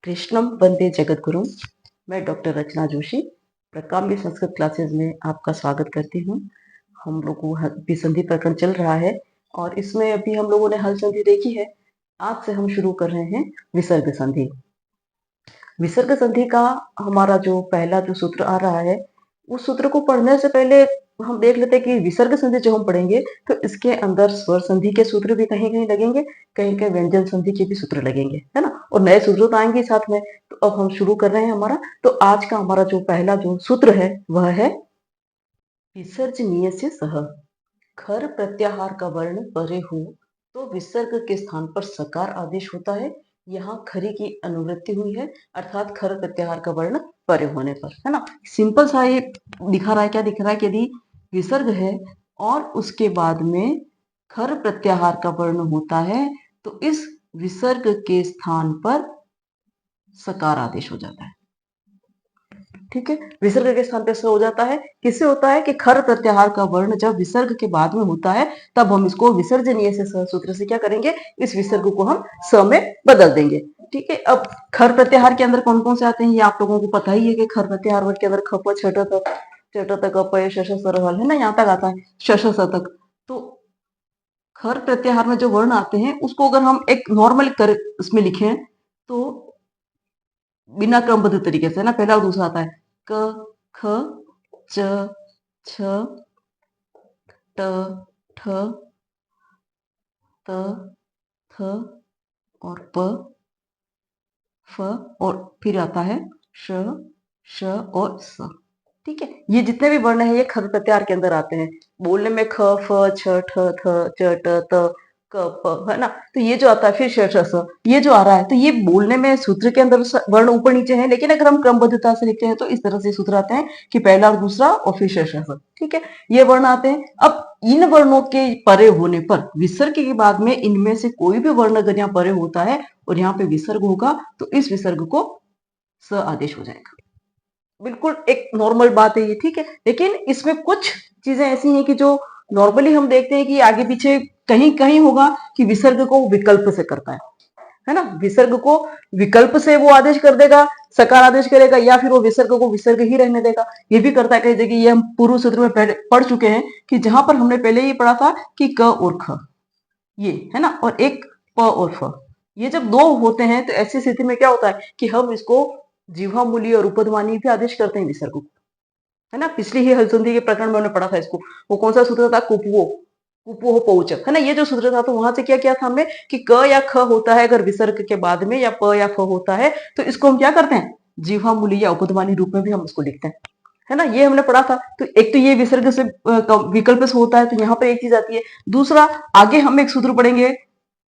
कृष्णम वंदे जगद्गुरुम। मैं डॉक्टर रचना जोशी प्रकाम्य संस्कृत क्लासेस में आपका स्वागत करती हूँ। हम लोगों को विसंधि प्रकरण चल रहा है और इसमें अभी हम लोगों ने हल संधि देखी है। आज से हम शुरू कर रहे हैं विसर्ग संधि। विसर्ग संधि का हमारा जो पहला जो सूत्र आ रहा है, उस सूत्र को पढ़ने से पहले हम देख लेते हैं कि विसर्ग संधि जो हम पढ़ेंगे तो इसके अंदर स्वर संधि के सूत्र भी कहीं कहीं लगेंगे, कहीं कहीं व्यंजन संधि के भी सूत्र लगेंगे, है ना। और नए सूत्र तो आएंगे साथ में। तो अब हम शुरू कर रहे हैं हमारा। तो आज का हमारा जो पहला जो सूत्र है वह है विसर्जनीय से सह। खर प्रत्याहार का वर्ण परे हो तो विसर्ग के स्थान पर सकार आदेश होता है। यहाँ खरी की अनुवृत्ति हुई है, अर्थात खर प्रत्याहार का वर्ण परे होने पर, है ना। सिंपल सा ये दिखा रहा है। क्या दिख रहा है कि यदि विसर्ग है और उसके बाद में खर प्रत्याहार का वर्ण होता है तो इस विसर्ग के स्थान पर सकार आदेश हो जाता है। ठीक है, विसर्ग के स्थान पे स हो जाता है। किससे होता है कि खर प्रत्याहार का वर्ण जब विसर्ग के बाद में होता है तब हम इसको विसर्जनीय से स सूत्र से क्या करेंगे, इस विसर्ग को हम स में बदल देंगे। ठीक है, अब खर प्रत्याहार के अंदर कौन कौन से आते हैं ये आप लोगों को पता ही है कि खर प्रत्याहार वर्ग के अंदर ख प छ ट त क प श ष स र हल, है ना, यहाँ तक आता है, श ष स तक। तो खर प्रत्याहार में जो वर्ण आते हैं उसको अगर हम एक नॉर्मल कर उसमें लिखें तो बिना क्रमबद्ध तरीके से, ना, पहला और दूसरा आता है क ख च छ ट ठ त थ और प फ और फिर आता है श श और स। ठीक है, ये जितने भी वर्ण हैं ये खर प्रत्याहार के अंदर आते हैं। बोलने में ख फ छ ठ थ च ट त क प, है ना। तो ये जो आता है फिर श श स, ये जो आ रहा है, तो ये बोलने में सूत्र के अंदर वर्ण ऊपर नीचे है, लेकिन अगर हम क्रमबद्धता से लिखते हैं तो इस तरह से सूत्र आते हैं कि पहला और दूसरा और फिर श श स। ठीक है, ये वर्ण आते हैं। अब इन वर्णों के परे होने पर विसर्ग के बाद में इनमें से कोई भी वर्ण अगर यहाँ परे होता है और यहाँ पे विसर्ग होगा तो इस विसर्ग को स आदेश हो जाएगा। बिल्कुल एक नॉर्मल बात है ये। ठीक है, लेकिन इसमें कुछ चीजें ऐसी हैं कि जो नॉर्मली हम देखते हैं कि आगे पीछे कहीं कहीं होगा कि विसर्ग को विकल्प से करता है ना। विसर्ग को विकल्प से वो आदेश कर देगा, सकार आदेश करेगा, या फिर वो विसर्ग को विसर्ग ही रहने देगा, ये भी करता है कई जगह। ये हम पूर्व सूत्र में पहले पढ़ चुके हैं कि जहां पर हमने पहले ही पढ़ा था कि क और ख, ये है ना, और एक प और फ, ये जब दो होते हैं तो ऐसी स्थिति में क्या होता है कि हम इसको जिह्वा मूली और उपध्मानी भी आदेश करते हैं विसर्ग को, है ना। पिछली ही हलसंधि के प्रकरण में हमने पढ़ा था इसको। वो कौन सा सूत्र था, कुपवो, कुपो पौच, है ना, ये जो सूत्र था। तो वहां से क्या किया था हमने कि क या ख होता है अगर विसर्ग के बाद में, या प या फ होता है तो इसको हम क्या करते हैं, जिह्वा मूली या उपध्मानी रूप में भी हम उसको लिखते हैं, है ना। ये हमने पढ़ा था। तो एक तो ये विसर्ग से विकल्प से होता है, तो यहाँ पर एक चीज आती है। दूसरा, आगे हम एक सूत्र पढ़ेंगे,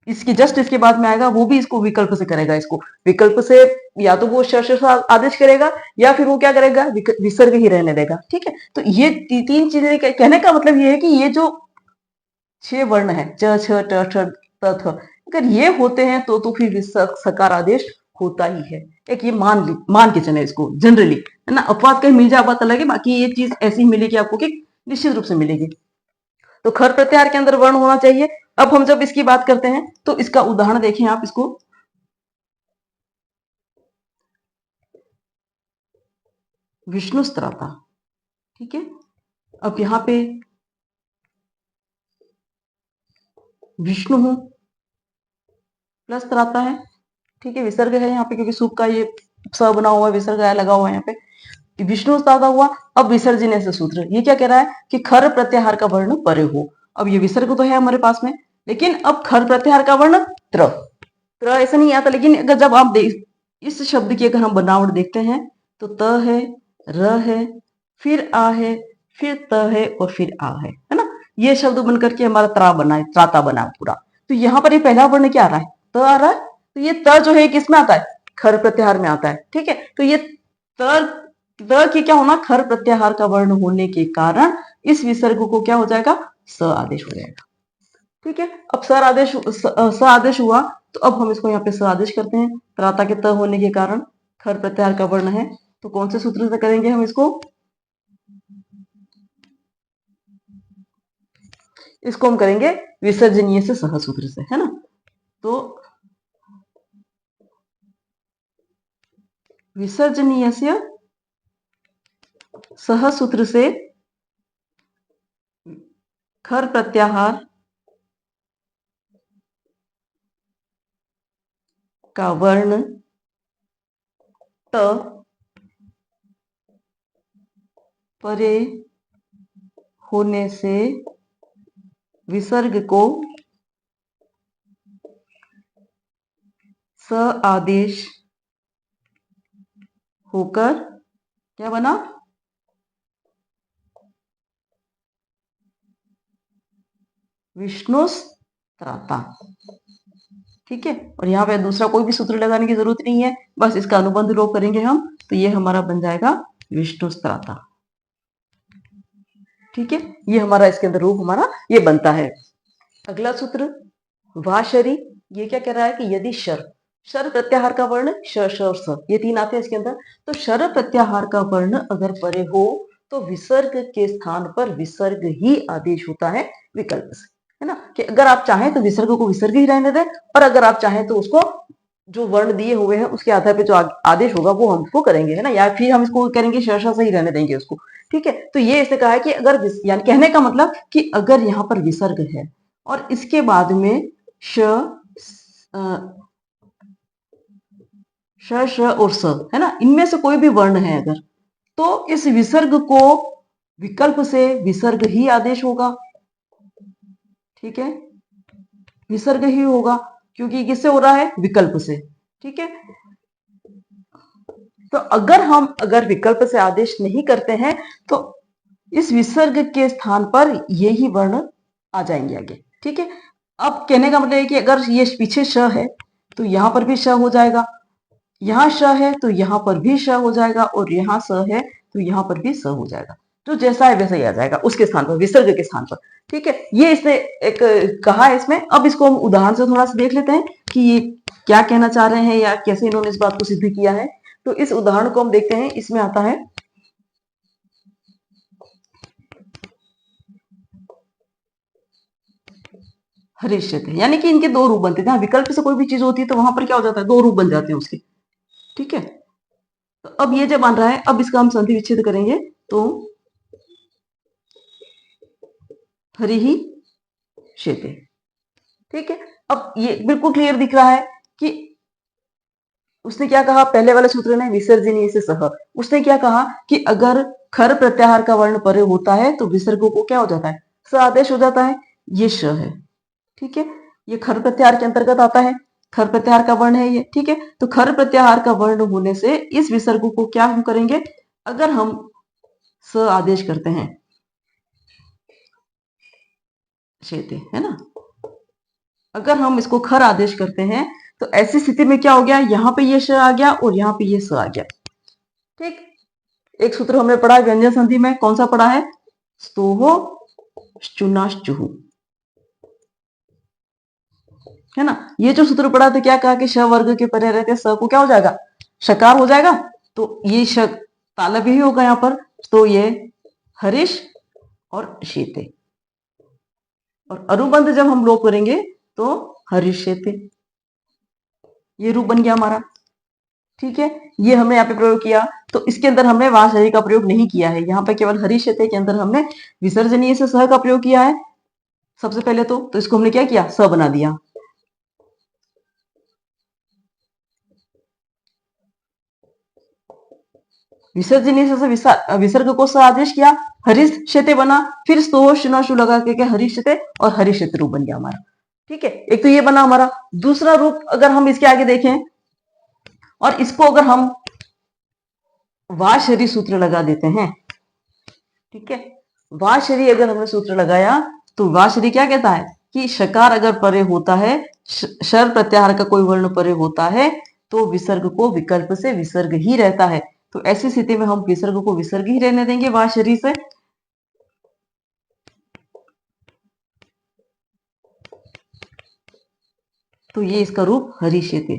इसकी जस्ट इसके बाद में आएगा, वो भी इसको विकल्प से करेगा। इसको विकल्प से या तो वो श आदेश करेगा या फिर वो क्या करेगा, विसर्ग ही रहने देगा। ठीक है, तो ये तीन चीजें कहने का मतलब ये है कि ये जो 6 वर्ण है च छ ट ठ त थ, अगर ये होते हैं तो फिर सकार आदेश होता ही है। एक ये मान के चले इसको जनरली, है ना। अपवाद कहीं मिल जाए बात अलग है, बाकी ये चीज ऐसी मिलेगी आपको कि निश्चित रूप से मिलेगी। तो खर प्रत्याहार के अंदर वर्ण होना चाहिए। अब हम जब इसकी बात करते हैं तो इसका उदाहरण देखें आप, इसको विष्णु त्राता। ठीक है, अब यहाँ पे विष्णु हूं प्लस त्राता है। ठीक है, विसर्ग है यहाँ पे क्योंकि सूप का ये स बना हुआ है, विसर्ग लगा हुआ है यहाँ पे, विष्णु त्राता हुआ। अब विसर्जन से सूत्र ये क्या कह रहा है कि खर प्रत्याहार का वर्ण परे हो। अब ये विसर्ग तो है हमारे पास में, लेकिन अब खर प्रत्याहार का वर्ण त्र, त्र ऐसा नहीं आता। लेकिन अगर जब आप इस शब्द की अगर हम बनावट देखते हैं तो त है, र है, फिर आ है, फिर त है और फिर आ है ना। ये शब्द बनकर के हमारा त्रा बना है, त्राता बना पूरा। तो यहाँ पर ये पहला वर्ण क्या आ रहा है, त आ रहा है। तो ये त जो है किसमें आता है, खर प्रत्याहार में आता है। ठीक है, तो ये त की क्या होना, खर प्रत्याहार का वर्ण होने के कारण इस विसर्ग को क्या हो जाएगा, स आदेश हो जाएगा। ठीक है, अब स आदेश हुआ तो अब हम इसको यहाँ पे स आदेश करते हैं। त्राता के त होने के कारण खर प्रत्याहार का वर्ण है, तो कौन से सूत्र से करेंगे हम इसको हम करेंगे विसर्जनीय से सह सूत्र से, है ना। तो विसर्जनीयस्य सह सूत्र से खर प्रत्याहार का वर्ण त परे होने से विसर्ग को स आदेश होकर क्या बना, विष्णुस्त्राता। ठीक है, और यहाँ पे दूसरा कोई भी सूत्र लगाने की जरूरत नहीं है, बस इसका अनुबंध लोप करेंगे हम, तो ये हमारा बन जाएगा विष्णुस्त्राता। ठीक है, ये हमारा इसके अंदर रूप हमारा ये बनता है। अगला सूत्र वाशरी, ये क्या कह रहा है कि यदि शर प्रत्याहार का वर्ण श श और स, ये तीन आते हैं इसके अंदर, तो शर प्रत्याहार का वर्ण अगर परे हो तो विसर्ग के स्थान पर विसर्ग ही आदेश होता है विकल्प से, है ना, कि अगर आप चाहें तो विसर्ग को विसर्ग ही रहने दें, और अगर आप चाहें तो उसको जो वर्ण दिए हुए हैं उसके आधार पे जो आदेश होगा वो हम उसको करेंगे, है ना, या फिर हम इसको करेंगे श श से ही रहने देंगे उसको। ठीक है, तो ये इसने कहा है कि अगर यानी कहने का मतलब कि अगर यहाँ पर विसर्ग है और इसके बाद में श श और स, है ना, इनमें से कोई भी वर्ण है अगर, तो इस विसर्ग को विकल्प से विसर्ग ही आदेश होगा। ठीक है, विसर्ग ही होगा, क्योंकि किससे हो रहा है, विकल्प से। ठीक है, तो अगर विकल्प से आदेश नहीं करते हैं तो इस विसर्ग के स्थान पर ये ही वर्ण आ जाएंगे आगे। ठीक है, अब कहने का मतलब है कि अगर ये पीछे श है तो यहां पर भी श हो जाएगा, यहाँ श है तो यहाँ पर भी श हो जाएगा, और यहाँ स है तो यहाँ पर भी स हो जाएगा, तो जैसा है वैसा ही आ जाएगा उसके स्थान पर, विसर्ग के स्थान पर। ठीक है, ये इसने एक कहा है इसमें। अब इसको हम उदाहरण से थोड़ा सा देख लेते हैं कि ये क्या कहना चाह रहे हैं या कैसे इन्होंने इस बात को सिद्ध किया है। तो इस उदाहरण को हम देखते हैं, इसमें आता है हरिष्यते, यानी कि इनके दो रूप बनते हैं। विकल्प से कोई भी चीज होती है तो वहां पर क्या हो जाता है, दो रूप बन जाते हैं उसके। ठीक है, तो अब ये जब बन रहा है, अब इसका हम संधि विच्छेद करेंगे तो हरि ही शेते। ठीक है, अब ये बिल्कुल क्लियर दिख रहा है कि उसने क्या कहा, पहले वाले सूत्र ने विसर्जनीय से सह, उसने क्या कहा कि अगर खर प्रत्याहार का वर्ण परे होता है तो विसर्ग को क्या हो जाता है, स आदेश हो जाता है, ये श है। ठीक है, ये खर प्रत्याहार के अंतर्गत आता है, खर प्रत्याहार का वर्ण है ये। ठीक है, तो खर प्रत्याहार का वर्ण होने से इस विसर्ग को क्या हम करेंगे, अगर हम स आदेश करते हैं, शेते, है ना, अगर हम इसको खर आदेश करते हैं तो ऐसी स्थिति में क्या हो गया, यहाँ पे ये श आ गया और यहाँ पे ये स आ गया। ठीक, एक सूत्र हमने पढ़ा है व्यंजन संधि में, कौन सा पढ़ा है, स्तोहो चुनाश्चुहु, है ना। ये जो सूत्र पढ़ा तो क्या कहा कि श वर्ग के परे रहते स को क्या हो जाएगा, शकार हो जाएगा, तो ये श तालब ही होगा यहाँ पर, तो ये हरीश और शीते, और अनुबंध जब हम लोप करेंगे तो हरिष्यते, ये रूप बन गया हमारा। ठीक है, ये हमने यहाँ पे प्रयोग किया, तो इसके अंदर हमने वाशरी का प्रयोग नहीं किया है, यहाँ पे केवल हरिष्यते के अंदर हमने विसर्जनीय से सह का प्रयोग किया है सबसे पहले, तो इसको हमने क्या किया, स बना दिया। विसर्जनीय से विसर्ग को स आदेश किया, हरिष्यते बना, फिर स्तो शुनाशु लगा के हरिष्यते और हरिष्यते रूप बन गया हमारा। ठीक है, एक तो ये बना हमारा। दूसरा रूप अगर हम इसके आगे देखें और इसको अगर हम वाशरी सूत्र लगा देते हैं, ठीक है, वाशरी अगर हमने सूत्र लगाया तो वाशरी क्या कहता है कि शकार अगर परे होता है, शर प्रत्याहार का कोई वर्ण परे होता है तो विसर्ग को विकल्प से विसर्ग ही रहता है, तो ऐसी स्थिति में हम विसर्ग को विसर्ग ही रहने देंगे वाशरी से। तो ये इसका रूप हरिष्यते,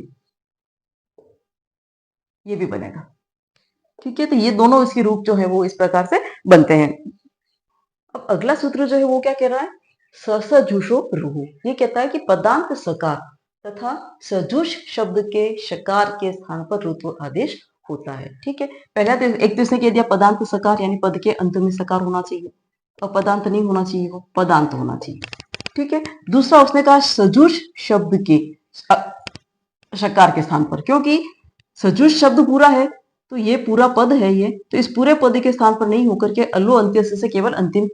ये भी बनेगा। ठीक है, तो ये दोनों इसके रूप जो है वो इस प्रकार से बनते हैं। अब अगला सूत्र जो है वो क्या कह रहा है, ससजुषो रुहु, ये कहता है कि पदांत सकार तथा सजुष शब्द के शकार के स्थान पर रुत्व आदेश होता है। ठीक है, पहला तो एक तो इसने कह दिया पदांत सकार, यानी पद के अंत में सकार होना चाहिए, और पदांत नहीं होना चाहिए, वो पदांत होना चाहिए। ठीक है, दूसरा उसने कहा सजुष शब्द के शकार के स्थान पर, क्योंकि सजुष शब्द पूरा है तो ये पूरा पद है, ये तो इस पूरे पद के स्थान पर नहीं होकर के अल्लो अंत्य से केवल अंतिम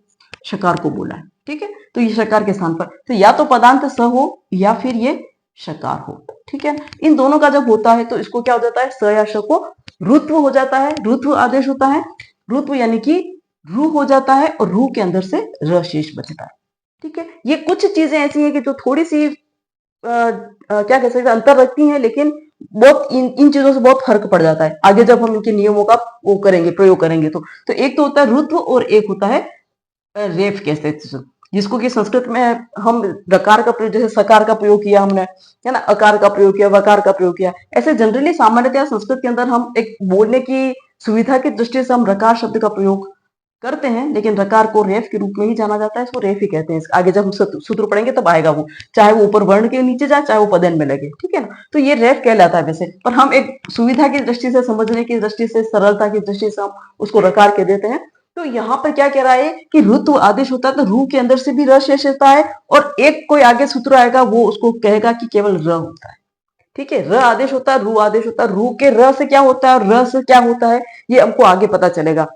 शकार को बोला है। ठीक है, तो ये शकार के स्थान पर, तो या तो पदांत स हो या फिर ये शकार हो। ठीक है, इन दोनों का जब होता है तो इसको क्या हो जाता है, स या श को रुत्व हो जाता है, रुत्व आदेश होता है। रुत्व यानी कि रू हो जाता है और रू के अंदर से र शेष बचता है। ठीक है, ये कुछ चीजें ऐसी हैं कि जो थोड़ी सी क्या कह सकते हैं अंतर रखती हैं, लेकिन बहुत इन चीजों से बहुत फर्क पड़ जाता है आगे जब हम इनके नियमों का वो करेंगे, प्रयोग करेंगे। तो एक तो होता है रुत्व और एक होता है रेफ कहते हैं, जिसको कि संस्कृत में हम रकार का प्रयोग, जैसे सकार का प्रयोग किया हमने, है ना, अकार का प्रयोग किया, वकार का प्रयोग किया, ऐसे जनरली सामान्यतया संस्कृत के अंदर हम एक बोलने की सुविधा की दृष्टि से हम रकार शब्द का प्रयोग करते हैं, लेकिन रकार को रेफ के रूप में ही जाना जाता है, इसको रेफ ही कहते हैं। आगे जब हम सूत्र पढ़ेंगे तब आएगा वो, चाहे वो ऊपर वर्ण के नीचे जाए, चाहे वो पदन में लगे। ठीक है ना, तो ये रेफ कहलाता है वैसे, पर हम एक सुविधा की दृष्टि से, समझने की दृष्टि से, सरलता की दृष्टि से हम उसको रकार कह देते हैं। तो यहाँ पर क्या कह रहा है कि ऋतु आदेश होता है तो रू के अंदर से भी र शेष रहता है, और एक कोई आगे सूत्र आएगा वो उसको कहेगा कि केवल र होता है। ठीक है, र आदेश होता है, रू आदेश होता है, रू के र से क्या होता है और र से क्या होता है ये हमको आगे पता चलेगा।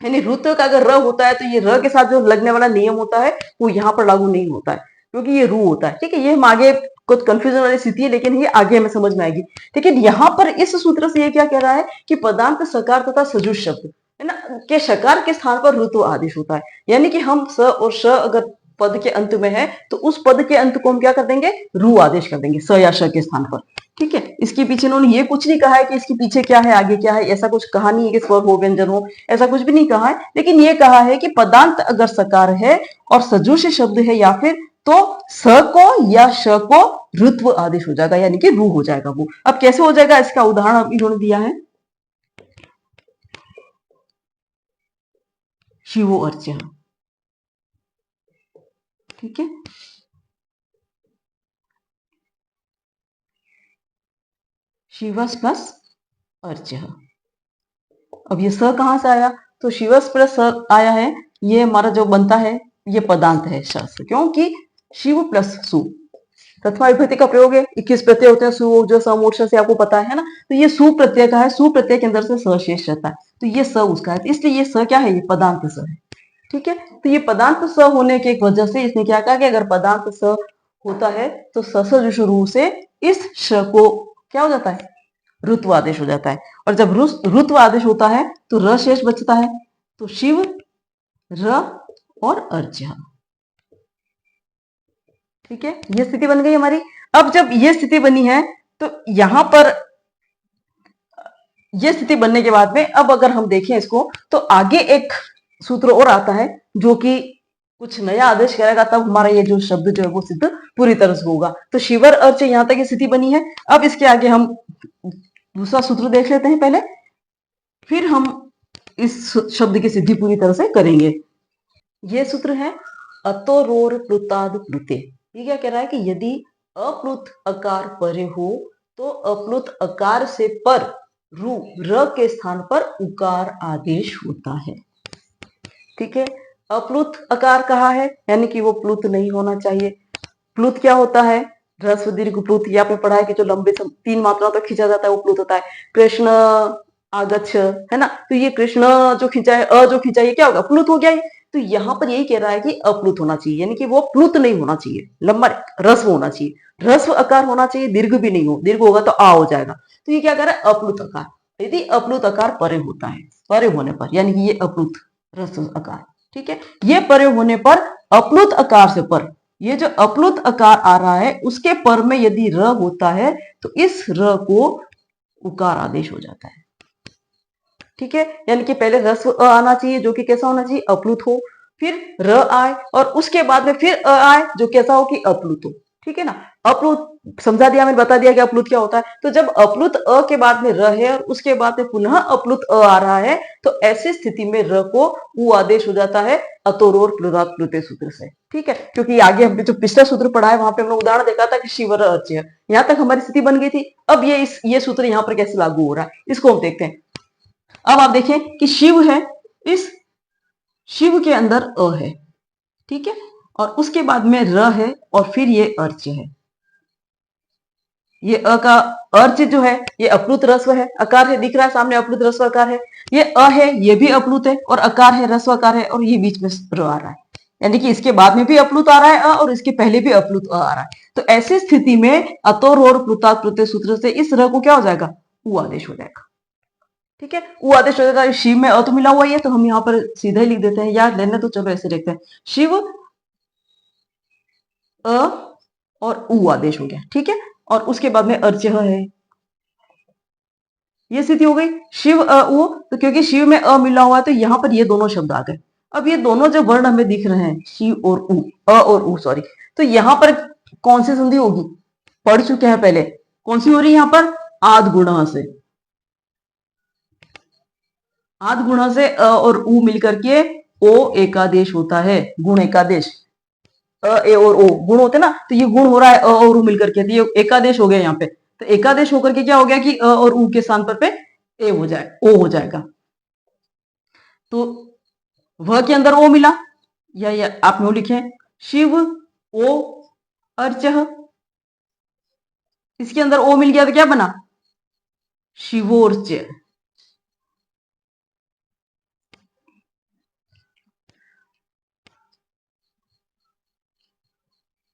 यानी रुत्व का अगर र होता है तो ये र के साथ जो लगने वाला नियम होता है वो यहाँ पर लागू नहीं होता है, क्योंकि ये रू होता है। ठीक है, ये हम आगे कुछ कंफ्यूजन वाली स्थिति है, लेकिन ये आगे हमें समझ में आएगी। लेकिन यहाँ पर इस सूत्र से ये क्या कह रहा है कि पदांत सकार तथा सजुष शब्द है ना के शकार के स्थान पर ऋतु आदेश होता है, यानी कि हम स और श अगर पद के अंत में है तो उस पद के अंत को हम क्या कर देंगे, रू आदेश कर देंगे, स या श के स्थान पर। ठीक है, इसके पीछे इन्होंने ये कुछ नहीं कहा है कि इसके पीछे क्या है, आगे क्या है, ऐसा कुछ कहा नहीं है कि स्वर हो व्यंजन हो, ऐसा कुछ भी नहीं कहा है, लेकिन ये कहा है कि पदांत अगर सकार है और सजुष शब्द है या फिर, तो स को या श को ऋत्व आदेश हो जाएगा, यानी कि रू हो जाएगा वो। अब कैसे हो जाएगा इसका उदाहरण इन्होंने दिया है, शिवो अर्च्य। ठीक है, शिवस प्लस अर्च्य। अब ये स कहां से आया, तो शिवस प्लस स आया है, ये हमारा जो बनता है ये पदांत है शास्त्र, क्योंकि शिव प्लस सु तत्वा विभूति का प्रयोग है, 21 प्रत्यय होते हैं सु जो समूर्छ से आपको पता है ना, तो ये सु प्रत्यय का है, सु प्रत्यय के अंदर से स शेष रहता है, तो ये स उसका है, तो इसलिए ये स क्या है, ये पदांत स है। ठीक है, तो ये पदांत स होने की एक वजह से इसने क्या कहा कि अगर पदांत स होता है तो स जो शुरू से इस श को क्या हो जाता है, ऋत्व आदेश हो जाता है, और जब ऋत्व आदेश होता है तो र शेष बचता है, तो शिव र और अर्च्य। ठीक है, ये स्थिति बन गई हमारी। अब जब ये स्थिति बनी है तो यहां पर ये स्थिति बनने के बाद में अब अगर हम देखें इसको तो आगे एक सूत्र और आता है जो कि कुछ नया आदेश करेगा, तब हमारा ये जो शब्द जो है वो सिद्ध पूरी तरह से होगा। तो शिवर अर्च यहां तक स्थिति बनी है। अब इसके आगे हम दूसरा सूत्र देख लेते हैं पहले, फिर हम इस शब्द की सिद्धि पूरी तरह से करेंगे। ये सूत्र है अतोरोर प्लुताद प्लुते। ये क्या कह रहा है कि यदि अप्लुत अकार परे हो तो अप्लुत अकार से पर रू र के स्थान पर उकार आदेश होता है। ठीक है, अप्लुत अकार कहा है यानी कि वो प्लुत नहीं होना चाहिए। प्लुत क्या होता है, ह्रस्व दीर्घ प्लुत, ये आपने पढ़ा है कि जो लंबे 3 मात्राओं तक खींचा जाता है वो प्लुत होता है। कृष्ण आगच्छ है ना, तो ये कृष्ण जो खींचा है, अ जो खींचा है, क्या होगा, प्लुत हो गया ये। तो यहाँ पर यही कह रहा है कि अप्लुत होना चाहिए, यानी कि वो प्लुत नहीं होना चाहिए, लंबा ह्रस्व होना चाहिए, ह्रस्व आकार होना चाहिए, दीर्घ भी नहीं हो, दीर्घ होगा तो आ हो जाएगा। तो ये क्या कर रहा है, अप्लुत आकार। यदि अप्लुत आकार परे होता है, परे होने पर, यानी कि ये अप्लुत ह्रस्व आकार। ठीक है, ये परे होने पर अप्लुत आकार से पर, ये जो अप्लुत आकार आ रहा है उसके पर में यदि र होता है तो इस र को उकार आदेश हो जाता है। ठीक है, यानी कि पहले ह्रस्व अ आना चाहिए जो कि कैसा होना चाहिए, अप्लुत हो, फिर र आए और उसके बाद में फिर अ आए जो कैसा हो कि अप्लुत हो। ठीक है ना, अप्लुत समझा दिया, मैंने बता दिया कि अपलुत क्या होता है। तो जब अपलुत अ के बाद में र है और उसके बाद में पुनः अपलुत अ आ रहा है, तो ऐसी स्थिति में र को उ आदेश हो जाता है अतोरोर प्लुतात् प्लुते सूत्र से। ठीक है, क्योंकि आगे हमने जो पिछला सूत्र पढ़ा है वहां पे हमने उदाहरण देखा था कि शिवर अर्च्य, यहां तक हमारी स्थिति बन गई थी। अब ये सूत्र यहाँ पर कैसे लागू हो रहा है, इसको हम देखते हैं। अब आप देखें कि शिव है, इस शिव के अंदर अ है, ठीक है, और उसके बाद में र है और फिर ये अर्च्य है। ये अ का अर्च जो है ये अपलुत रस्व है, अकार है, दिख रहा है सामने अपलुत रस्व अकार है। ये अ है, ये भी अपलुत है और अकार है, रस्व अकार है, और ये बीच में र आ रहा है, यानी कि इसके बाद में भी अपलुत आ रहा है अ और इसके पहले भी अपलुत अ आ रहा है। तो ऐसी स्थिति में अतोर और प्लुतात् प्लुते सूत्र से इस र को क्या हो जाएगा, उ आदेश हो जाएगा। ठीक है, उ आदेश हो जाएगा। शिव में अ तो मिला हुआ है, तो हम यहाँ पर सीधा ही लिख देते हैं, याद लेने तो चलो ऐसे लिखते हैं, शिव अ और उ आदेश हो गया। ठीक है, और उसके बाद में अर्च्य है, ये स्थिति हो गई। शिव अ उ, तो क्योंकि शिव में अ मिला हुआ है तो यहां पर ये दोनों शब्द आ गए। अब ये दोनों जो वर्ण हमें दिख रहे हैं, शिव और उ, अ और उ सॉरी, तो यहां पर कौन सी संधि होगी, पढ़ चुके हैं पहले, कौन सी हो रही है यहां पर, आद गुणा से। आद गुणा से अ और उ मिलकर के ओ एकादेश होता है, गुण एकादेश। अ ए और ओ गुण होते ना, तो ये गुण हो रहा है अ और उ मिलकर के, तो ये एकादेश हो गया यहाँ पे। तो एकादेश होकर के क्या हो गया कि अ और उ के स्थान पर पे ए हो जाए, ओ हो जाएगा। तो वह के अंदर ओ मिला, या आप नो लिखे शिव ओ अर्चह, इसके अंदर ओ मिल गया तो क्या बना, शिवोर्च।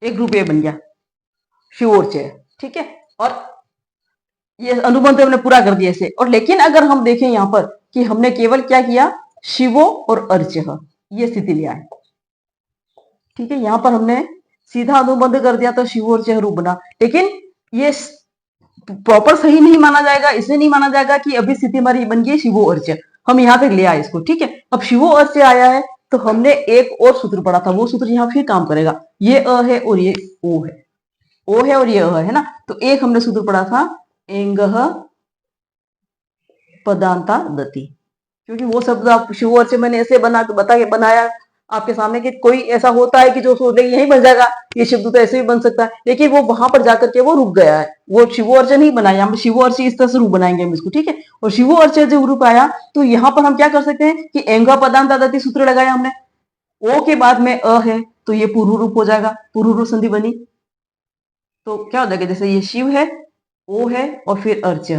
एक ग्रुप ए बन गया, शिवोर्च। ठीक है, और ये अनुबंध हमने पूरा कर दिया इसे। और लेकिन अगर हम देखें यहां पर कि हमने केवल क्या किया, शिवो और अर्चह, ये स्थिति लिया है। ठीक है, यहां पर हमने सीधा अनुबंध कर दिया तो शिव और चह रूप बना, लेकिन ये प्रॉपर सही नहीं माना जाएगा, इसे नहीं माना जाएगा कि अभी स्थिति हमारी बन गई शिवो अर्च, हम यहां तक ले आए इसको। ठीक है, अब शिवो अर्च आया है तो हमने एक और सूत्र पढ़ा था, वो सूत्र यहाँ फिर काम करेगा। ये अ है और ये ओ है, ओ है और ये अ है ना, तो एक हमने सूत्र पढ़ा था, एंग पदांता दति, क्योंकि वो शब्द आप शिव अर्च मैंने ऐसे बना बता के बनाया आपके सामने कि कोई ऐसा होता है कि जो सोच ले यही बन जाएगा, ये शब्द तो ऐसे भी बन सकता है, लेकिन वो वहां पर जाकर के वो रुक गया है, वो शिवो अर्च नहीं बनाया, हम शिवो अर्च इस तरह से रूप बनाएंगे हम इसको। ठीक है, और शिवो अर्च जो रूप आया तो यहाँ पर हम क्या कर सकते हैं कि एंगा पदांत आदति सूत्र लगाया हमने, ओ के बाद में अ है तो ये पूर्व रूप हो जाएगा, पूर्व रूप संधि बनी, तो क्या हो जाएगा, जैसे ये शिव है, ओ है और फिर अर्च।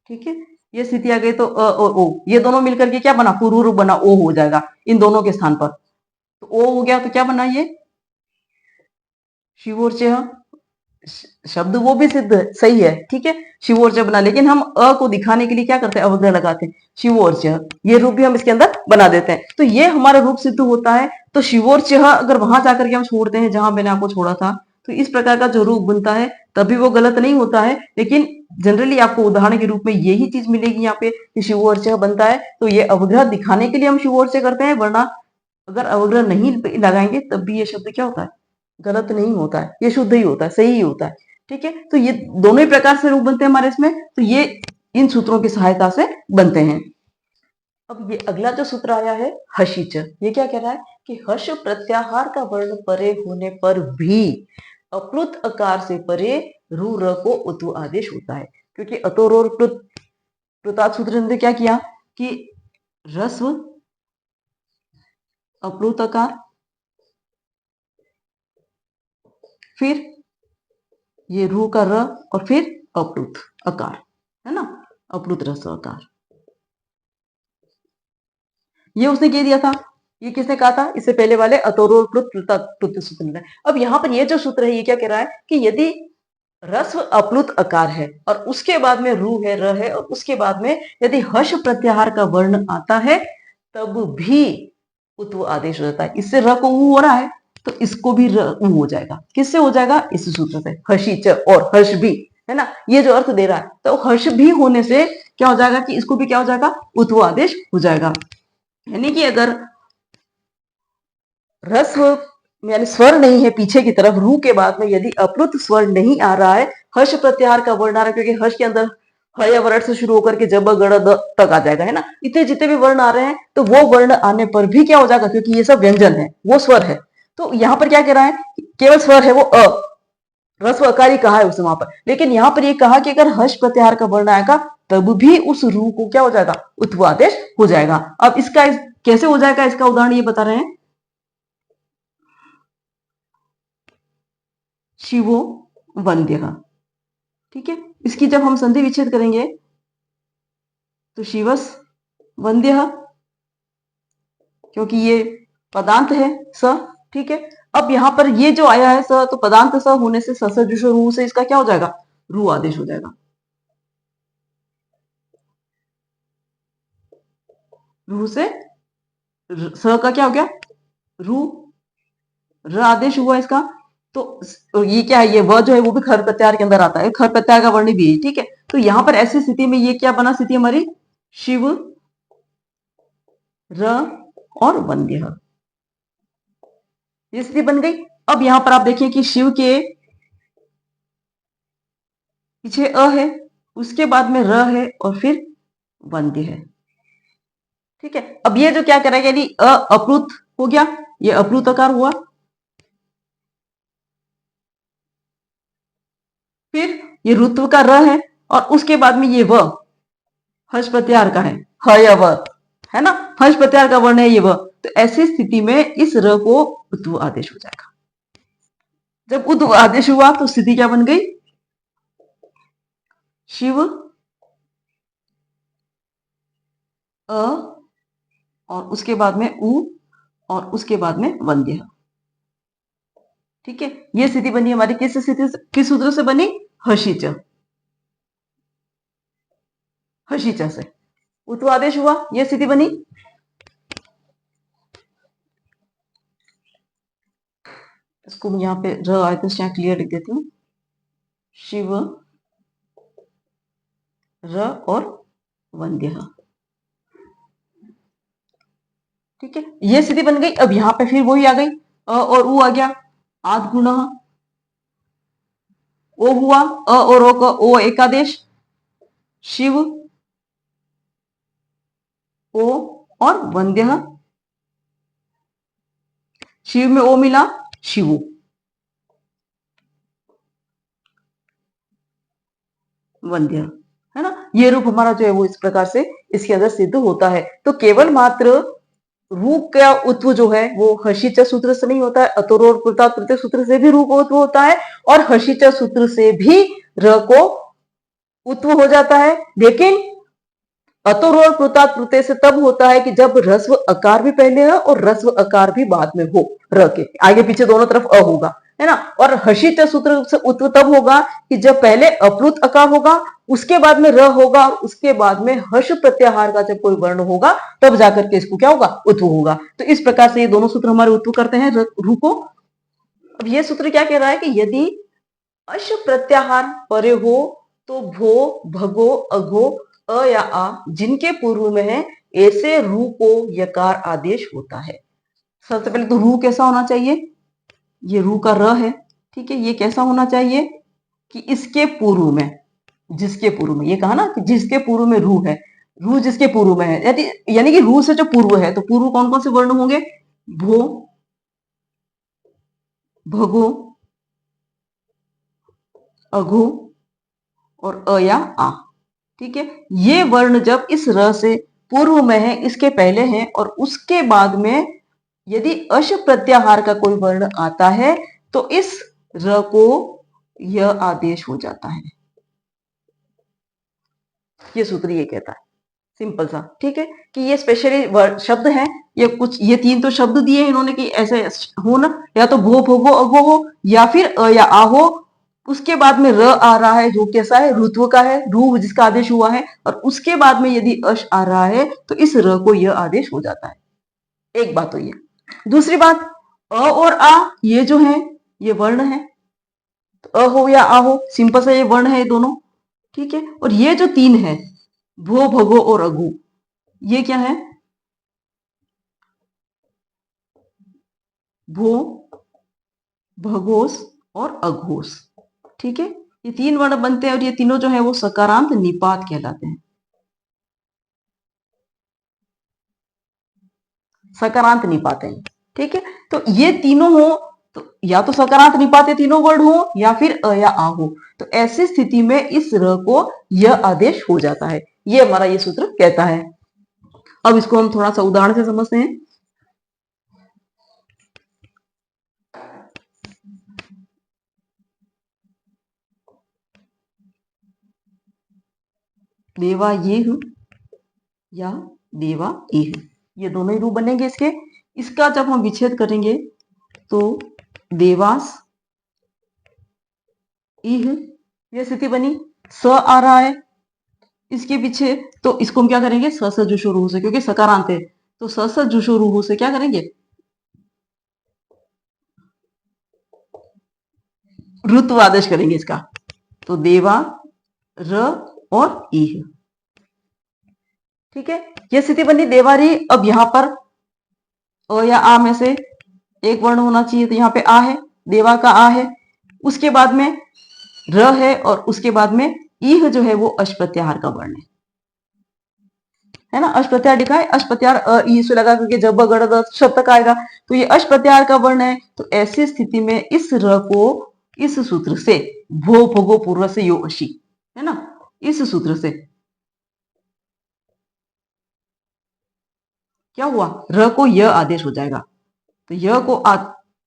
ठीक है, ये स्थिति आ गई तो अ और ओ ये दोनों मिलकर के क्या बना, पूर्व रूप बना, ओ हो जाएगा इन दोनों के स्थान पर। तो ओ हो गया तो क्या बना, ये शिवोर्च शब्द वो भी सिद्ध सही है। ठीक है, शिवोर्च बना, लेकिन हम अ को दिखाने के लिए क्या करते हैं, अवग्रह लगाते हैं, शिवोर्च, ये रूप भी हम इसके अंदर बना देते हैं, तो ये हमारा रूप सिद्ध होता है। तो शिवोर्च अगर वहां जाकर के हम छोड़ते हैं जहां मैंने आपको छोड़ा था, तो इस प्रकार का जो रूप बनता है तभी वो गलत नहीं होता है, लेकिन जनरली आपको उदाहरण के रूप में यही चीज मिलेगी यहाँ पे कि शिवोर्च बनता है, तो ये अवग्रह दिखाने के लिए हम शिवोर्च करते हैं, वरना अगर अवग्रह नहीं लगाएंगे तब भी ये शब्द क्या होता है, गलत नहीं होता है, ये शुद्ध ही होता है, सही ही होता है। ठीक है, तो ये दोनों ही प्रकार से रूप बनते हैं हमारे इसमें, तो ये इन सूत्रों की सहायता से बनते हैं। अब ये अगला जो सूत्र आया है हशिच, ये क्या कह रहा है कि हर्ष प्रत्याहार का वर्ण परे होने पर भी अप्लुत अकार से परे रू र को उतु आदेश होता है, क्योंकि अतोर और प्लुतात् सूत्र ने क्या किया कि रस्व अप्लुत अकार, फिर ये रू का र और फिर अप्लुत अकार, है ना, अप्लुत रस्व अकार, ये उसने कह दिया था। ये किसने कहा था, इससे पहले वाले अतोरो सूत्र ने। अब यहाँ पर ये जो सूत्र है ये क्या कह रहा है कि यदि रस्व अप्लुत अकार है और उसके बाद में रू है, र है, और उसके बाद में यदि हर्ष प्रत्याहार का वर्ण आता है तब भी उत्व आदेश हो जाता है, इससे र को ऊ हो रहा है तो इसको भी र ऊ हो जाएगा, किससे हो जाएगा, इस सूत्र से, हर्षी च और हर्ष भी, है ना, ये जो अर्थ दे रहा है, तो हर्ष भी होने से क्या हो जाएगा कि इसको भी क्या हो जाएगा, उत्व आदेश हो जाएगा। यानी कि अगर रस्व यानी स्वर नहीं है पीछे की तरफ, रू के बाद में यदि अप्लुत स्वर नहीं आ रहा है, हर्ष प्रत्याहार का वर्ण आ रहा है, क्योंकि हर्ष के अंदर ह या वर्ण से शुरू होकर के जब गण द तक आ जाएगा, है ना। इतने जितने भी वर्ण आ रहे हैं तो वो वर्ण आने पर भी क्या हो जाएगा, क्योंकि ये सब व्यंजन है, वो स्वर है। तो यहाँ पर क्या कह रहा है, केवल स्वर है वो रस्व अकारी कहा है उसने वहां पर, लेकिन यहाँ पर ये कहा कि अगर हर्ष प्रत्याहार का वर्ण आएगा तब भी उस रू को क्या हो जाएगा, उत्व आदेश हो जाएगा। अब इसका कैसे हो जाएगा, इसका उदाहरण ये बता रहे हैं, शिवो वंद्य। ठीक है, इसकी जब हम संधि विच्छेद करेंगे तो शिवस वंद्य, क्योंकि ये पदांत है स। ठीक है, अब यहां पर ये जो आया है स, तो पदांत स होने से ससजुष रू से इसका क्या हो जाएगा, रू आदेश हो जाएगा। रू से स का क्या हो गया, रू, र आदेश हुआ इसका। तो ये क्या है, ये व जो है वो भी खर प्रत्याहार के अंदर आता है, खर प्रत्याहार का वर्ण भी है। ठीक है, तो यहां पर ऐसी स्थिति में ये क्या बना, स्थिति हमारी शिव र और वंद्य, ये स्थिति बन गई। अब यहां पर आप देखिए कि शिव के पीछे अ है, उसके बाद में र है और फिर वंद्य है। ठीक है, अब ये जो क्या करेगा, यदि अप्लुत हो गया, ये अप्लुत आकार हुआ, फिर ये रुत्व का र है और उसके बाद में ये व हर्ष प्रत्याहार का है, ह या व, है ना, हर्ष प्रत्याहार का वर्ण है ये व। तो ऐसी स्थिति में इस र को उत्व आदेश हो जाएगा। जब उत्व आदेश हुआ तो स्थिति क्या बन गई, शिव अ और उसके बाद में उ और उसके बाद में वंद्य। ठीक है, ये स्थिति बनी हमारी किस स्थिति से, किस सूत्र से बनी, हर्षिच, हर्षिच से उत्व आदेश हुआ, ये स्थिति बनी। इसको मैं यहाँ पे र आए तो यहाँ क्लियर लिख देती हूँ, शिव र और वंद्य। ठीक है, ये स्थिति बन गई। अब यहां पे फिर वही आ गई, अ और उ आ गया, आद गुण ओ हुआ, अ और ओ का ओ एकादेश, शिव ओ और वंद्य, शिव में ओ मिला, शिवु, वंद्य, है ना। ये रूप हमारा जो है वो इस प्रकार से इसके अंदर सिद्ध होता है। तो केवल मात्र रू का उत्व जो है वो हर्षिच सूत्र से नहीं होता है, अतोरोर कृता तृतीय सूत्र से भी रू को उत्व होता है और हर्षिच सूत्र से भी र को उत्व हो जाता है। लेकिन अतोरोर कृता तृतीय से तब होता है कि जब रस्व अकार भी पहले है और रस्व अकार भी बाद में हो, र के आगे पीछे दोनों तरफ अ होगा, है ना। और हर्षिच सूत्र से उत्व तब होगा कि जब पहले अप्लुत अकार होगा, उसके बाद में र होगा और उसके बाद में हर्ष प्रत्याहार का जब कोई वर्ण होगा तब जाकर के इसको क्या होगा, उत्व होगा। तो इस प्रकार से ये दोनों सूत्र हमारे उत्व करते हैं रू को। अब ये सूत्र क्या कह रहा है कि यदि अश प्रत्याहार परे हो तो भो भगो अघो अ या आ जिनके पूर्व में है, ऐसे रू को यकार आदेश होता है। सबसे पहले तो रू कैसा होना चाहिए, ये रू का र है। ठीक है, ये कैसा होना चाहिए कि इसके पूर्व में, जिसके पूर्व में, ये कहा ना कि जिसके पूर्व में रू है, रू जिसके पूर्व में है, यानी कि रू से जो पूर्व है, तो पूर्व कौन कौन से वर्ण होंगे, भो भगो अघो और अ या आ। ठीक है, ये वर्ण जब इस र से पूर्व में है, इसके पहले है और उसके बाद में यदि अश प्रत्याहार का कोई वर्ण आता है तो इस र को यह आदेश हो जाता है। ये सूत्र ये कहता है, सिंपल सा। ठीक है, कि ये स्पेशली शब्द है, ये कुछ ये तीन तो शब्द दिए इन्होंने कि ऐसे हो ना, या तो भो भोगो अगो हो या फिर अ या आ हो, उसके बाद में र आ रहा है जो कैसा है, ऋत्व का है, रू जिसका आदेश हुआ है, और उसके बाद में यदि अश आ रहा है तो इस र को यह आदेश हो जाता है। एक बात तो ये। दूसरी बात, अ और आ ये जो है ये वर्ण है, तो अ हो या आ हो, सिंपल सा ये वर्ण है ये दोनों। ठीक है, और ये जो तीन है, भो भगो और अगु, ये क्या है, भो भघोष और अघोष। ठीक है, ये 3 वर्ण बनते हैं और ये तीनों जो है वो सकारांत निपात कहलाते हैं। सकारांत निपात है। ठीक है, तो ये तीनों हो तो या तो सकारांत निपात तीनों वर्ड हो या फिर अ या आ हो, तो ऐसी स्थिति में इस र को यह आदेश हो जाता है। ये हमारा ये सूत्र कहता है। अब इसको हम थोड़ा सा उदाहरण से समझते हैं। देवा ये या देवा इह, ये दोनों ही रूप बनेंगे इसके। इसका जब हम विच्छेद करेंगे तो देवास इह, ये स्थिति बनी। स आ रहा है इसके पीछे, तो इसको हम क्या करेंगे, स से जुशो रूह से, क्योंकि सकारांत है तो स से जुशो रूह से क्या करेंगे, ऋत्व आदेश करेंगे इसका। तो देवा र और इह। ठीक है, यह स्थिति बनी देवारी। अब यहां पर अ या आ में से एक वर्ण होना चाहिए, तो यहाँ पे आ है, देवा का आ है, उसके बाद में र है और उसके बाद में इह जो है वो अश प्रत्याहार का वर्ण है ना। अश प्रत्याहार लिखा है, अश प्रत्याहार अ ई से लगा करके जब गढ़ शब्द तक आएगा, तो ये अश प्रत्याहार का वर्ण है। तो ऐसी स्थिति में इस र को इस सूत्र से भो भगो पूर्व से यो अशी, है ना, इस सूत्र से क्या हुआ, र को यह आदेश हो जाएगा। तो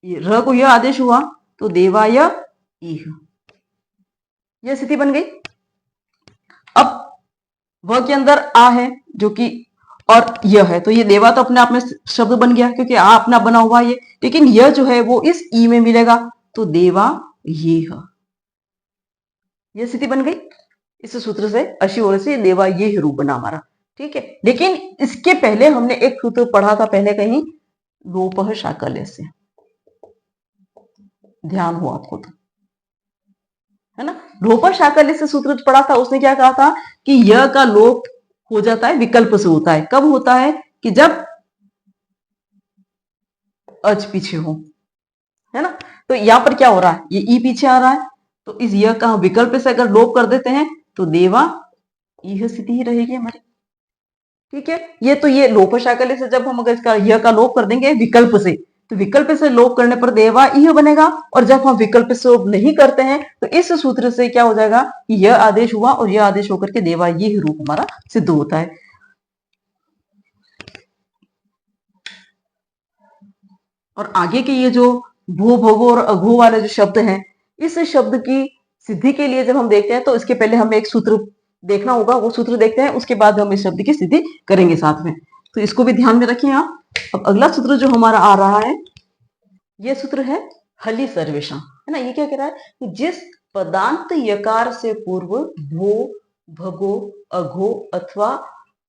र को यह आदेश हुआ तो देवाय इह, यह स्थिति बन गई। अब व के अंदर आ है जो कि और यह है, तो ये देवा तो अपने आप में शब्द बन गया क्योंकि आ अपना बना हुआ ये, लेकिन यह जो है वो इस ई में मिलेगा, तो देवा ये स्थिति बन गई। इस सूत्र से अशी और से देवा ये रूप बना हमारा। ठीक है, लेकिन इसके पहले हमने एक सूत्र पढ़ा था पहले कहीं, लोपः शाकल्य से, ध्यान हो आपको तो, है ना। लोपः शाकल्य से सूत्र पढ़ा था, उसने क्या कहा था कि यह का लोप हो जाता है, विकल्प से होता है। कब होता है, कि जब अच पीछे हो, है ना। तो यहां पर क्या हो रहा है, ये ई पीछे आ रहा है, तो इस यह का विकल्प से अगर लोप कर देते हैं तो देवा यह स्थिति ही रहेगी हमारी। ठीक है, ये तो ये लोप शाकल्य से जब हम अगर इसका यह का लोप कर देंगे विकल्प से, तो विकल्प से लोप करने पर देवा यह बनेगा। और जब हम विकल्प से लोप नहीं करते हैं तो इस सूत्र से क्या हो जाएगा कि यह आदेश हुआ और यह आदेश होकर के देवा यह रूप हमारा सिद्ध होता है। और आगे के ये जो भू भगो और अघो वाले जो शब्द हैं, इस शब्द की सिद्धि के लिए जब हम देखते हैं तो इसके पहले हमें एक सूत्र देखना होगा, वो सूत्र देखते हैं, उसके बाद हम इस शब्द की सिद्धि करेंगे साथ में। तो इसको भी ध्यान में रखिए आप। अब अगला सूत्र जो हमारा आ रहा है, ये सूत्र है हलि सर्वेशा, है ना। ये क्या कह रहा है कि जिस पदांत यकार से पूर्व भो भगो अघो अथवा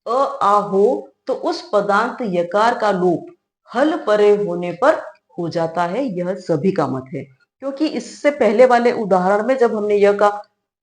अ आ हो, तो उस पदांत यकार का लोप हल परे होने पर हो जाता है, यह सभी का मत है। क्योंकि इससे पहले वाले उदाहरण में जब हमने यह का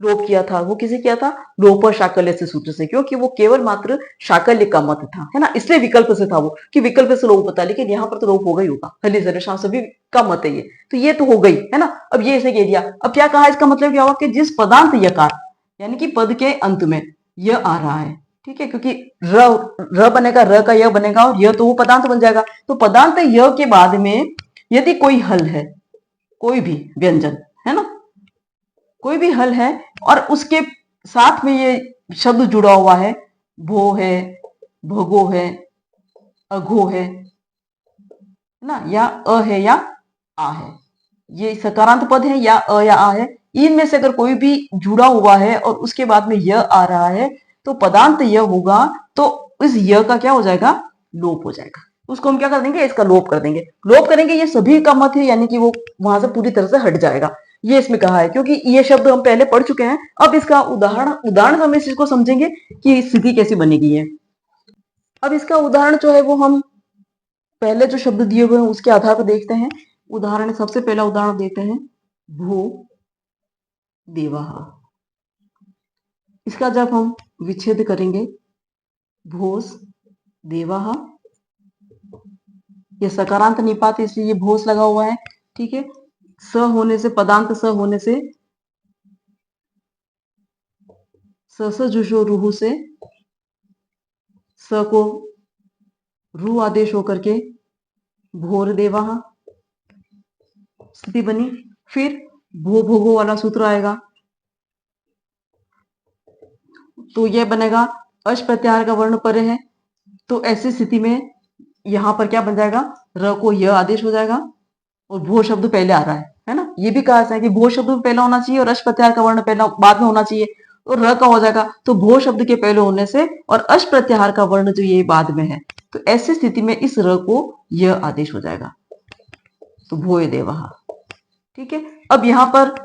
लोप किया था, वो किसे किया था, लोप शाकल्य से सूत्र से, क्योंकि वो केवल मात्र शाकल्य का मत था, है ना, इसलिए विकल्प से था वो, कि विकल्प से लोप होता, लेकिन यहाँ पर तो लोप होगा ही होगा, हलि सर्वेषां सभी का मत है ये, तो ये तो हो गई, है ना। अब ये इसे कह दिया, अब क्या कहा, इसका मतलब क्या हुआ कि जिस पदांत यकार यानी कि पद के अंत में यह आ रहा है, ठीक है, क्योंकि र बनेगा, र का यह बनेगा और यह तो वो पदांत बन जाएगा। तो पदांत यह के बाद में यदि कोई हल है, कोई भी व्यंजन, है ना, कोई भी हल है और उसके साथ में ये शब्द जुड़ा हुआ है, भो है, भगो है, अघो है ना, या अ है या आ है, ये सकारांत पद है या अ या आ है, इनमें से अगर कोई भी जुड़ा हुआ है और उसके बाद में यह आ रहा है, तो पदांत यह होगा, तो इस यह का क्या हो जाएगा, लोप हो जाएगा। उसको हम क्या कर देंगे, इसका लोप कर देंगे। लोप करेंगे, ये सभी का मत है, यानी कि वो वहां से पूरी तरह से हट जाएगा, ये इसमें कहा है, क्योंकि ये शब्द हम पहले पढ़ चुके हैं। अब इसका उदाहरण हम इसको समझेंगे कि स्थिति कैसी बनेगी है। अब इसका उदाहरण जो है वो हम पहले जो शब्द दिए हुए हैं उसके आधार पर देखते हैं। उदाहरण, सबसे पहला उदाहरण देते हैं भू देवाः। इसका जब हम विच्छेद करेंगे, भोस देवाः, ये सकारांत निपात इसलिए ये भोस लगा हुआ है, ठीक है। स होने से, पदांत स होने से, स जुषो रूहु से स को रू आदेश होकर के भोर देवा स्थिति बनी। फिर भो भोगो वाला सूत्र आएगा, तो यह बनेगा अश प्रत्याहार का वर्ण परे है, तो ऐसी स्थिति में यहां पर क्या बन जाएगा, र को यह आदेश हो जाएगा और भो शब्द पहले आ रहा है ना। ये भी कहा है कि भो शब्द पहले होना चाहिए और अश प्रत्याहार का वर्ण पहला बाद में होना चाहिए, और र का हो जाएगा, तो भो शब्द के पहले होने से और अश प्रत्याहार का वर्ण जो ये बाद में है, तो ऐसी स्थिति में इस र को यह आदेश हो जाएगा, तो भोय देवः। ठीक है, अब यहाँ पर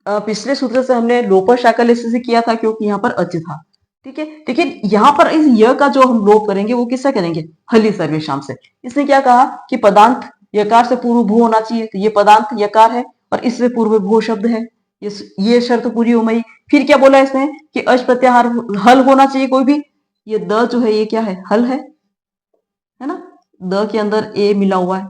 पिछले सूत्र से हमने लोप शाकल्य से किया था क्योंकि यहाँ पर अच था। ठीक है, लेकिन यहाँ पर इस य का जो हम लोप करेंगे वो किससे करेंगे, हलि सर्वेशाम से। इसने क्या कहा कि पदांत यकार से पूर्व भू होना चाहिए, तो ये पदांत यकार है और इससे पूर्व भू शब्द है, ये शर्त पूरी हो गई। फिर क्या बोला इसने कि अच प्रत्याहार हल होना चाहिए कोई भी, ये द जो है ये क्या है, हल है ना, द के अंदर ए मिला हुआ है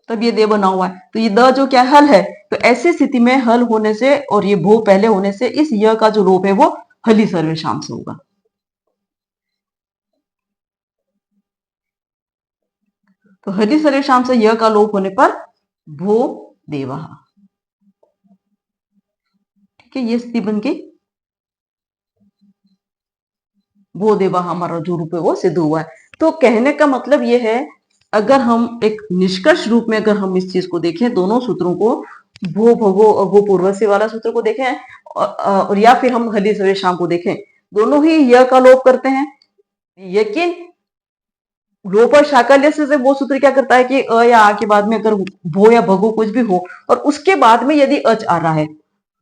तब ये दे बना हुआ है, तो ये द जो क्या हल है, तो ऐसी स्थिति में हल होने से और ये भू पहले होने से इस य का जो लोप है वो हलि सर्वेशाम से होगा। तो हलि सर्वेशाम से य का लोप होने पर भो देवः। ठीक है, ये स्थिति बन गई, भो देवः हमारा जो रूप है वो सिद्ध हुआ है। तो कहने का मतलब ये है, अगर हम एक निष्कर्ष रूप में अगर हम इस चीज को देखें, दोनों सूत्रों को, भो भगो अघो पूर्वस्य वाला सूत्र को देखें और या फिर हम हलि सर्वेशाम को देखें, दोनों ही य का लोप करते हैं। लेकिन लोप और शाकल्य से वो सूत्र क्या करता है कि अ या आ के बाद में अगर भो या भगो कुछ भी हो और उसके बाद में यदि अच आ रहा है,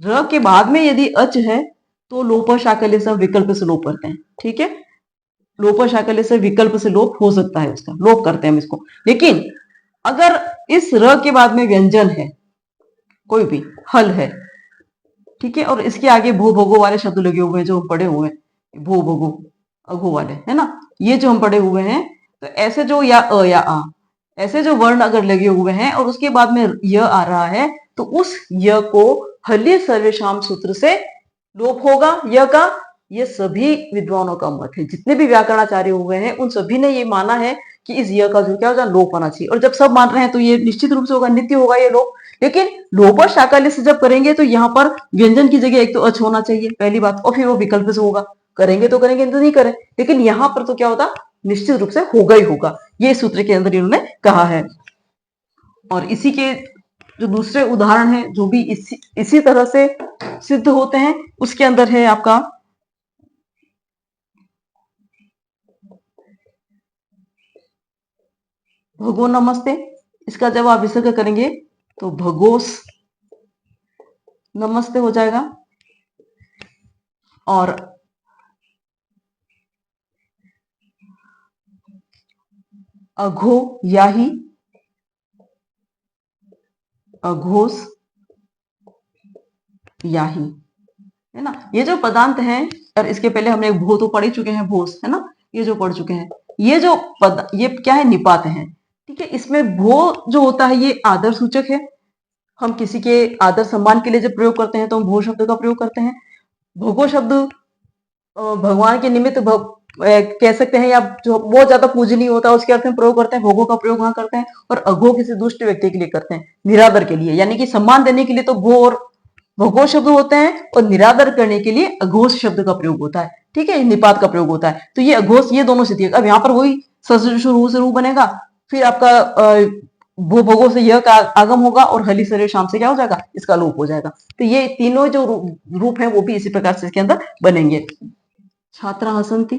र के बाद में यदि अच है, तो लोप और शाकल्य से विकल्प से लोप करते हैं। ठीक है, लोप और शाकल्य से विकल्प से लोप हो सकता है, उसका लोप करते हैं हम इसको। लेकिन अगर इस र के बाद में व्यंजन है, कोई भी हल है, ठीक है, और इसके आगे भू भोगो वाले शब्द लगे हुए हैं जो हम पढ़े हुए हैं, भू भोगो अघो वाले है ना, ये जो हम पढ़े हुए हैं, तो ऐसे जो या अ या आ ऐसे जो वर्ण अगर लगे हुए हैं और उसके बाद में य आ रहा है, तो उस य को हल्य सर्वेशाम सूत्र से लोप होगा य का। ये सभी विद्वानों का मत है, जितने भी व्याकरणाचार्य हुए हैं उन सभी ने ये माना है कि इस य का जो क्या होगा, लोप होना चाहिए। और जब सब मान रहे हैं तो ये निश्चित रूप से होगा, नित्य होगा ये लोप। लेकिन लोप और शाकल्य से जब करेंगे तो यहाँ पर व्यंजन की जगह एक तो अच होना चाहिए पहली बात, और फिर वो विकल्प से होगा, करेंगे तो करेंगे तो नहीं करें, लेकिन यहाँ पर तो क्या होता, निश्चित रूप से होगा ही होगा, ये सूत्र के अंदर इन्होंने कहा है। और इसी के जो दूसरे उदाहरण हैं जो भी इसी तरह से सिद्ध होते हैं, उसके अंदर है आपका भगो नमस्ते। इसका जब आप विसर्ग करेंगे तो भगोस नमस्ते हो जाएगा। और अघो याही, अघोस याही, है ना। ये जो पदांत हैं, और इसके पहले हमने भो तो पढ़ ही चुके हैं, भोस है ना, ये जो पढ़ चुके हैं, ये जो पद ये क्या है, निपात है। ठीक है, इसमें भो जो होता है ये आदर सूचक है, हम किसी के आदर सम्मान के लिए जब प्रयोग करते हैं तो हम भो शब्द का प्रयोग करते हैं। भोगो शब्द भगवान के निमित्त कह सकते हैं, या जो बहुत ज्यादा पूजनीय होता है उसके अर्थ में प्रयोग करते हैं, भोगों का प्रयोग वहां करते हैं। और अघो किसी दुष्ट व्यक्ति के लिए करते हैं, निरादर के लिए, यानी कि सम्मान देने के लिए तो भो और भगो शब्द होते हैं, और निरादर करने के लिए अघोष शब्द का प्रयोग होता है। ठीक है, निपात का प्रयोग होता है। तो ये अघोष, ये दोनों स्थिति। अब यहाँ पर वही शुरू से रू बनेगा, फिर आपका भू भोगो से यह का आगम होगा और हलि सर्वे शाम से क्या हो जाएगा, इसका लोप हो जाएगा। तो ये तीनों जो रूप हैं वो भी इसी प्रकार से इसके अंदर बनेंगे। छात्रा हसंती,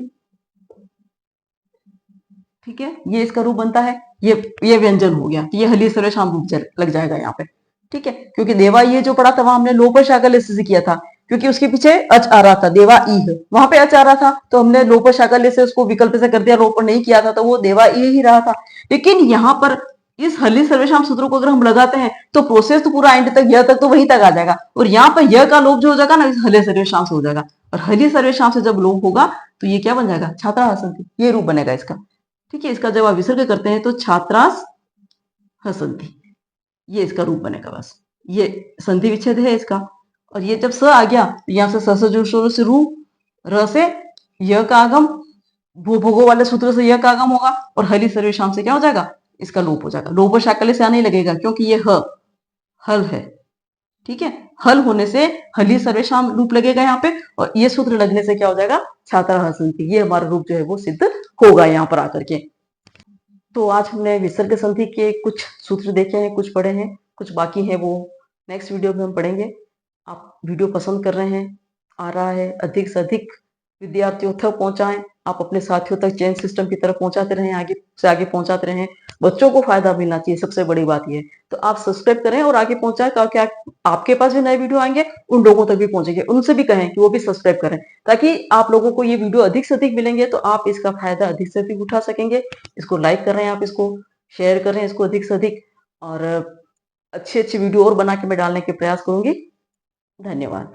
ठीक है, ये इसका रूप बनता है, ये व्यंजन हो गया, ये हलि सर्वे शाम रूप लग जाएगा यहाँ पे। ठीक है, क्योंकि देवा ये जो पढ़ा था वहां हमने लोप शाकल्य से किया था, क्योंकि उसके पीछे अच आ रहा था, देवा ई है, वहां पे अच आ रहा था, तो हमने लोप शाकल्य से उसको विकल्प से कर दिया, लोप नहीं किया था, तो वो देवा ई ही रहा था। लेकिन यहाँ पर इस हलि सर्वेशाम सूत्र को अगर हम लगाते हैं तो प्रोसेस तो पूरा एंड तक, यह तक तो वहीं तक आ जाएगा, और यहाँ पर यह का लोप जो हो जाएगा ना, इस हलि सर्वेशाम से हो जाएगा। और हलि सर्वेशाम से जब लोप होगा तो ये क्या बन जाएगा, छात्रा हसंती, ये रूप बनेगा इसका। ठीक है, इसका जब आप विसर्ग करते हैं तो छात्रास हसंती। ये इसका रूप बनेगा बस। ये संधि विच्छेद है इसका। और ये जब स आ गया तो यहाँ से स जोड़ से रू, र से य का आगम, भू भोगो वाले सूत्र से य का आगम होगा और हली सर्वेशाम से क्या हो जाएगा, इसका लोप हो जाएगा। लोप शाकले से आने लगेगा क्योंकि ये हल है। ठीक है, हल होने से हली सर्वेशाम रूप लगेगा यहाँ पे और ये सूत्र लगने से क्या हो जाएगा, छात्रा हसंति, ये हमारा रूप जो है वो सिद्ध होगा यहाँ पर आकर के। तो आज हमने विसर्ग संधि के कुछ सूत्र देखे हैं, कुछ पढ़े हैं, कुछ बाकी है वो नेक्स्ट वीडियो में हम पढ़ेंगे। आप वीडियो पसंद कर रहे हैं, आ रहा है, अधिक से अधिक विद्यार्थियों तक पहुंचाएं। आप अपने साथियों तक चेन सिस्टम की तरफ पहुंचाते रहें, आगे से आगे पहुंचाते रहें। बच्चों को फायदा मिलना चाहिए, सबसे बड़ी बात ये। तो आप सब्सक्राइब करें और आगे पहुंचाएं ताकि आपके पास भी नए वीडियो आएंगे, उन लोगों तक भी पहुंचेंगे। उनसे भी कहें कि वो भी सब्सक्राइब करें ताकि आप लोगों को ये वीडियो अधिक से अधिक मिलेंगे, तो आप इसका फायदा अधिक से अधिक उठा सकेंगे। इसको लाइक कर रहे हैं आप, इसको शेयर कर रहे हैं इसको अधिक से अधिक, और अच्छी अच्छी वीडियो और बना के मैं डालने के प्रयास करूंगी। धन्यवाद।